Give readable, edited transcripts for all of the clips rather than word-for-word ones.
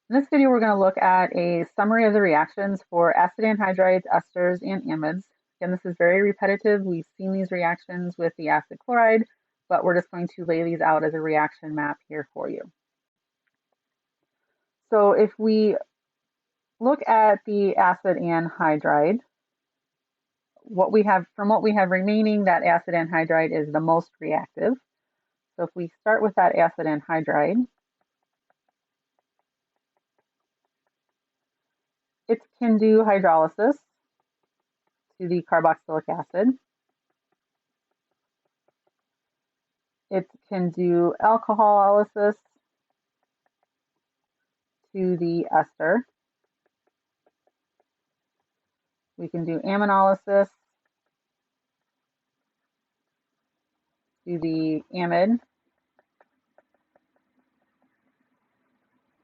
In this video, we're going to look at a summary of the reactions for acid anhydrides, esters, and amides. Again, this is very repetitive. We've seen these reactions with the acid chloride, but we're just going to lay these out as a reaction map here for you. So if we look at the acid anhydride, what we have remaining, that acid anhydride is the most reactive. So if we start with that acid anhydride, it can do hydrolysis to the carboxylic acid. It can do alcoholysis to the ester. We can do aminolysis to the amide.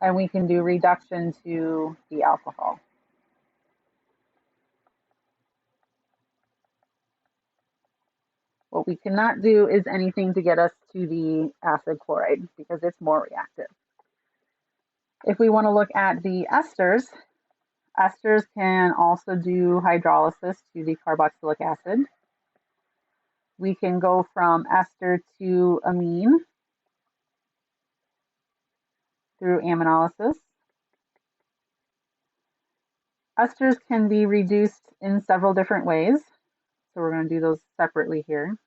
And we can do reduction to the alcohol. What we cannot do is anything to get us to the acid chloride because it's more reactive. If we want to look at the esters, esters can also do hydrolysis to the carboxylic acid. We can go from ester to amine through aminolysis. Esters can be reduced in several different ways, so we're going to do those separately here.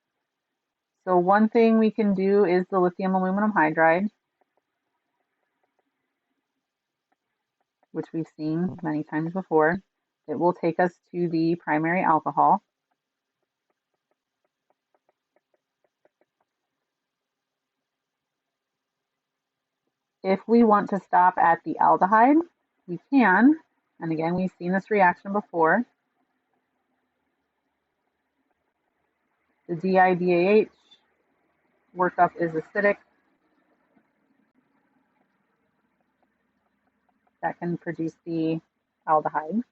So one thing we can do is the lithium aluminum hydride, which we've seen many times before. It will take us to the primary alcohol. If we want to stop at the aldehyde, we can. And again, we've seen this reaction before. The DIDAH workup is acidic. That can produce the aldehyde.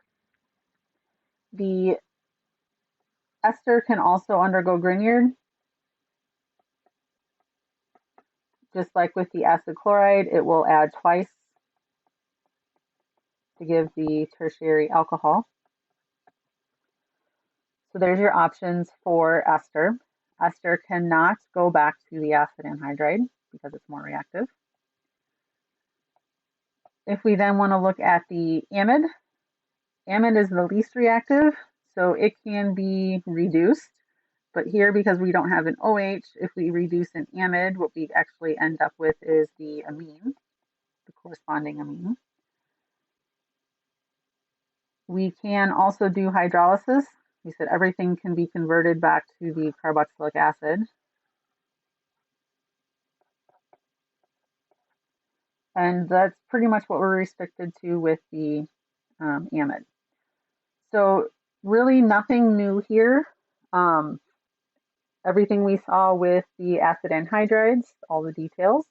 The ester can also undergo Grignard. Just like with the acid chloride, it will add twice to give the tertiary alcohol. So there's your options for ester. Ester cannot go back to the acid anhydride because it's more reactive. If we then want to look at the amide, amide is the least reactive, so it can be reduced. But here, because we don't have an OH, if we reduce an amide, what we actually end up with is the amine, the corresponding amine. We can also do hydrolysis. We said everything can be converted back to the carboxylic acid. And that's pretty much what we're restricted to with the amide. So really nothing new here. Everything we saw with the acid anhydrides, all the details.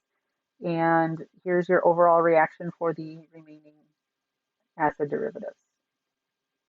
And here's your overall reaction for the remaining acid derivatives.